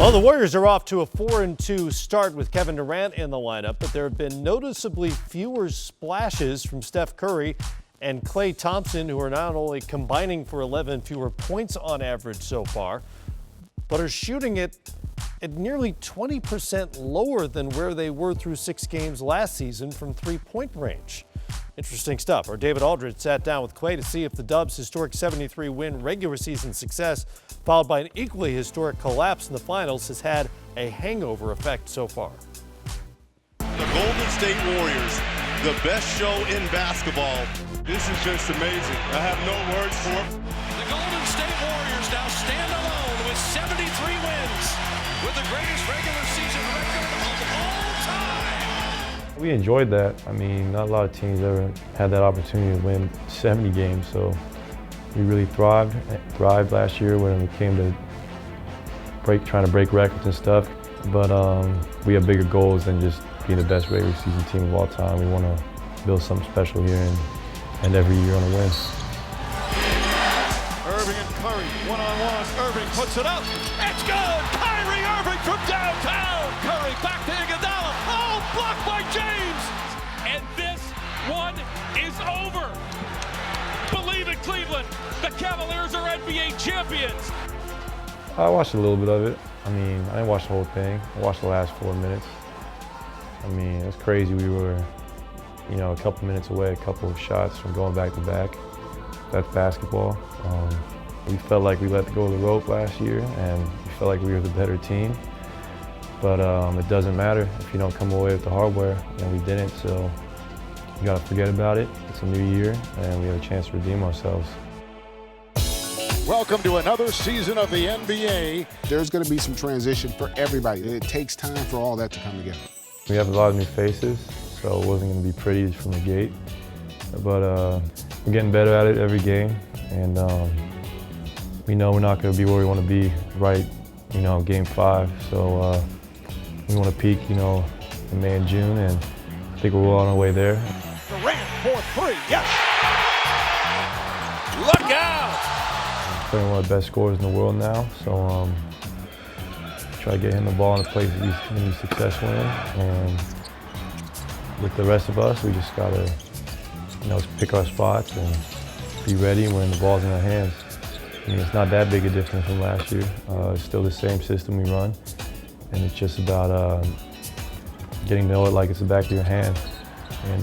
Well, the Warriors are off to a 4-2 start with Kevin Durant in the lineup, but there have been noticeably fewer splashes from Steph Curry and Klay Thompson, who are not only combining for 11 fewer points on average so far, but are shooting it at nearly 20% lower than where they were through 6 games last season from three-point range. Interesting stuff. Our David Aldridge sat down with Klay to see if the Dubs' historic 73-win regular season success, followed by an equally historic collapse in the finals, has had a hangover effect so far. The Golden State Warriors, the best show in basketball. This is just amazing. I have no words for it. The Golden State Warriors now stand alone with 73 wins, with the greatest regular season record of all time. We enjoyed that. I mean, not a lot of teams ever had that opportunity to win 70 games, so we really thrived last year when it came to trying to break records and stuff. But we have bigger goals than just being the best regular season team of all time. We want to build something special here and every year on a win. Irving and Curry, one-on-one. Irving puts it up. It's good! Kyrie Irving from downtown! Curry back to Iguodala. Oh, blocked by James! And this one is over. Believe it, Cleveland. The Cavaliers are NBA champions. I watched a little bit of it. I mean, I didn't watch the whole thing. I watched the last 4 minutes. I mean, it's crazy. We were, a couple minutes away, a couple of shots from going back to back. That's basketball. We felt like we let go of the rope last year, and we felt like we were the better team. But it doesn't matter if you don't come away with the hardware, and we didn't. So you got to forget about it. It's a new year, and we have a chance to redeem ourselves. Welcome to another season of the NBA. There's going to be some transition for everybody. It takes time for all that to come together. We have a lot of new faces, so it wasn't going to be pretty from the gate. But we're getting better at it every game, and we know we're not going to be where we want to be right, game 5. So we want to peak, in May and June, and I think we're well on our way there. Durant for 3, yes! Look out! Playing one of the best scorers in the world now, so try to get him the ball in a place that he's going to be successful in. And with the rest of us, we just got to, pick our spots and be ready when the ball's in our hands. I mean, it's not that big a difference from last year. It's still the same system we run, and it's just about getting to know it like it's the back of your hand, and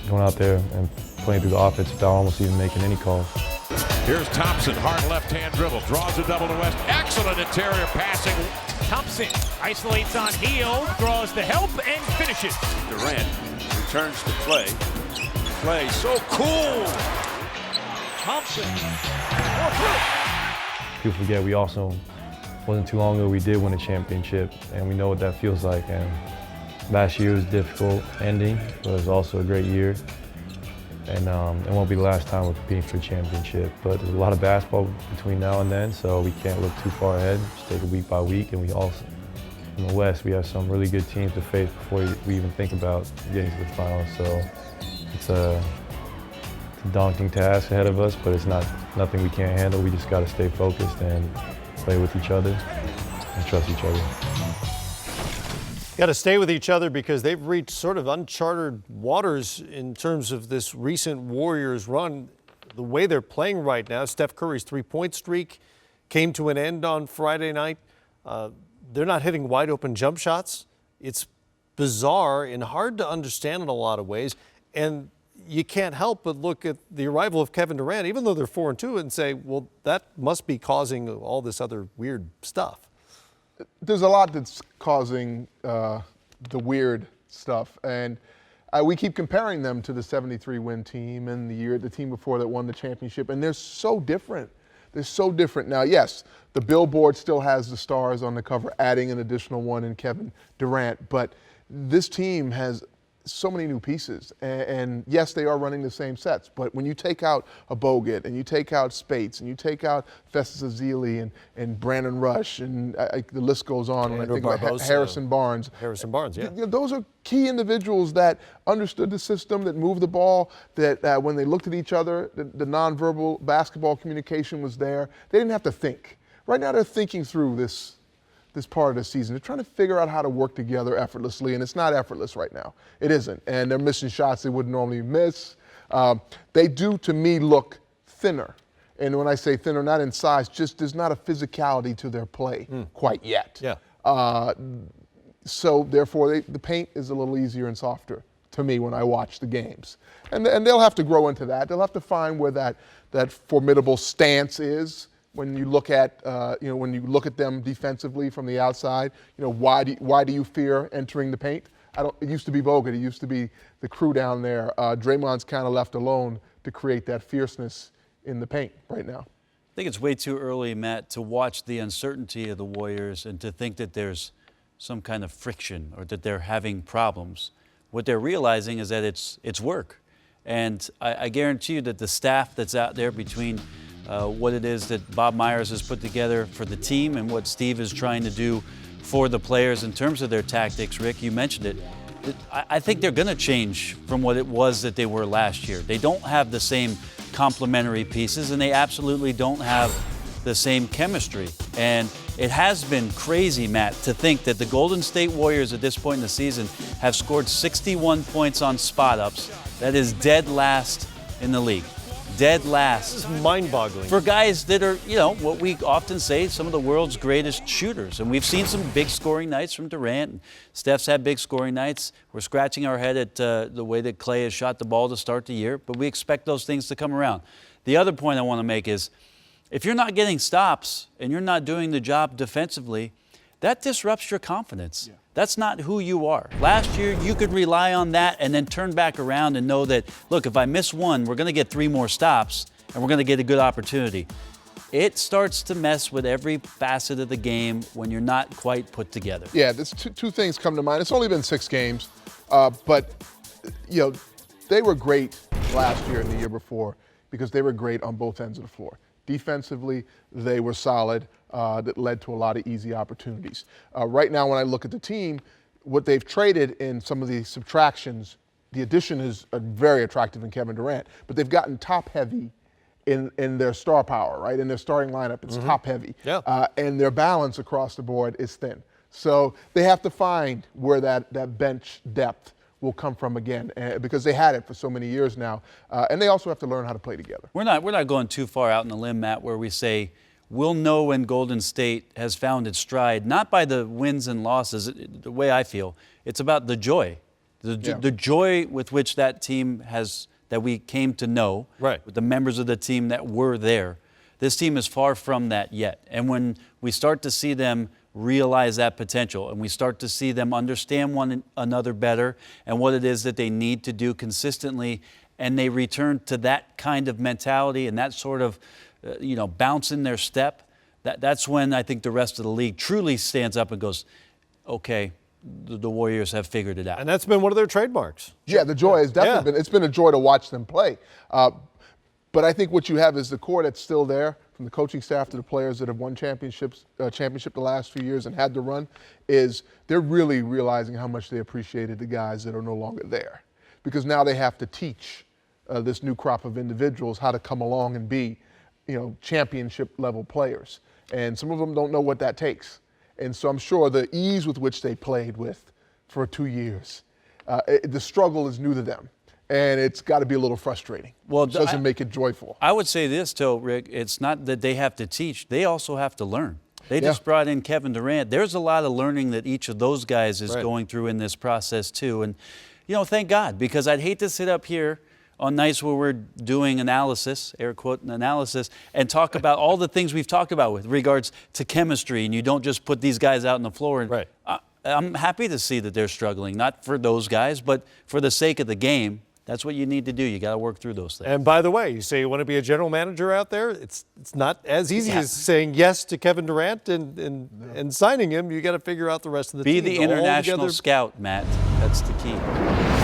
going out there and playing through the offense without almost even making any calls. Here's Thompson, hard left-hand dribble, draws a double to West. Excellent interior passing. Thompson isolates on heel, draws the help, and finishes. Durant returns to Klay. Klay, so cool! Thompson, People forget we also, wasn't too long ago, we did win a championship, and we know what that feels like. And last year was difficult ending, but it was also a great year. And it won't be the last time we're competing for a championship. But there's a lot of basketball between now and then, so we can't look too far ahead. Just take it week by week. And we also, in the West, we have some really good teams to face before we even think about getting to the finals. So it's a daunting task ahead of us, but it's nothing we can't handle. We just got to stay focused and play with each other and trust each other. Got to stay with each other because they've reached sort of uncharted waters in terms of this recent Warriors run. The way they're playing right now, Steph Curry's three-point streak came to an end on Friday night. They're not hitting wide open jump shots. It's bizarre and hard to understand in a lot of ways. And you can't help but look at the arrival of Kevin Durant, even though they're 4-2, and say, well, that must be causing all this other weird stuff. There's a lot that's causing the weird stuff, and we keep comparing them to the 73-win team and the team before that won the championship, and they're so different. They're so different. Now, yes, the billboard still has the stars on the cover, adding an additional one in Kevin Durant, but this team has so many new pieces, and yes, they are running the same sets, but when you take out a Bogut, and you take out Spates, and you take out Festus Ezeli and Brandon Rush, and the list goes on, and I think like Harrison Barnes. Harrison Barnes, yeah. Those are key individuals that understood the system, that moved the ball, that when they looked at each other, the nonverbal basketball communication was there. They didn't have to think. Right now they're thinking through this this part of the season. They're trying to figure out how to work together effortlessly, and it's not effortless right now. It isn't, and they're missing shots they wouldn't normally miss. They do, to me, look thinner. And when I say thinner, not in size, just there's not a physicality to their play quite yet. Yeah. So therefore, the paint is a little easier and softer to me when I watch the games. And they'll have to grow into that. They'll have to find where that formidable stance is. When you look at when you look at them defensively from the outside, why do you fear entering the paint? It used to be Bogut. It used to be the crew down there. Draymond's kind of left alone to create that fierceness in the paint right now. I think it's way too early, Matt, to watch the uncertainty of the Warriors and to think that there's some kind of friction or that they're having problems. What they're realizing is that it's work. And I guarantee you that the staff that's out there between what it is that Bob Myers has put together for the team and what Steve is trying to do for the players in terms of their tactics, Rick, you mentioned it, I think they're going to change from what it was that they were last year. They don't have the same complementary pieces, and they absolutely don't have the same chemistry. And it has been crazy, Matt, to think that the Golden State Warriors at this point in the season have scored 61 points on spot-ups. That is dead last in the league. Dead last. This is mind-boggling. For guys that are, what we often say, some of the world's greatest shooters. And we've seen some big scoring nights from Durant. And Steph's had big scoring nights. We're scratching our head at the way that Clay has shot the ball to start the year. But we expect those things to come around. The other point I want to make is, if you're not getting stops and you're not doing the job defensively, that disrupts your confidence. Yeah. That's not who you are. Last year, you could rely on that and then turn back around and know that, look, if I miss one, we're going to get 3 more stops and we're going to get a good opportunity. It starts to mess with every facet of the game when you're not quite put together. Yeah, there's two things come to mind. It's only been 6 games, but they were great last year and the year before because they were great on both ends of the floor. Defensively, they were solid. That led to a lot of easy opportunities. Right now, when I look at the team, what they've traded in some of the subtractions, the addition is very attractive in Kevin Durant, but they've gotten top-heavy in their star power, right? In their starting lineup, it's top-heavy. Yeah. And their balance across the board is thin. So they have to find where that bench depth will come from again, because they had it for so many years now. And they also have to learn how to play together. We're not going too far out in the limb, Matt, where we say, we'll know when Golden State has found its stride, not by the wins and losses, the way I feel. It's about the joy. The joy with which that team that we came to know, right, with the members of the team that were there. This team is far from that yet. And when we start to see them realize that potential and we start to see them understand one another better and what it is that they need to do consistently, and they return to that kind of mentality and that sort of bounce in their step, that's when I think the rest of the league truly stands up and goes, okay, the Warriors have figured it out. And that's been one of their trademarks. Yeah, the joy has definitely been, it's been a joy to watch them play. But I think what you have is the core that's still there, from the coaching staff to the players that have won championship the last few years and had to run, is they're really realizing how much they appreciated the guys that are no longer there. Because now they have to teach this new crop of individuals how to come along and be championship level players. And some of them don't know what that takes. And so I'm sure the ease with which they played with for 2 years, the struggle is new to them. And it's got to be a little frustrating. Well, it doesn't make it joyful. I would say this, too, Rick. It's not that they have to teach. They also have to learn. They just brought in Kevin Durant. There's a lot of learning that each of those guys is going through in this process, too. And, thank God, because I'd hate to sit up here on nights where we're doing analysis, air quote analysis, and talk about all the things we've talked about with regards to chemistry, and you don't just put these guys out on the floor. And I'm happy to see that they're struggling, not for those guys, but for the sake of the game. That's what you need to do. You got to work through those things. And by the way, you say you want to be a general manager out there. It's not as easy as saying yes to Kevin Durant and signing him. You got to figure out the rest of the team. Be the international scout, Matt. That's the key.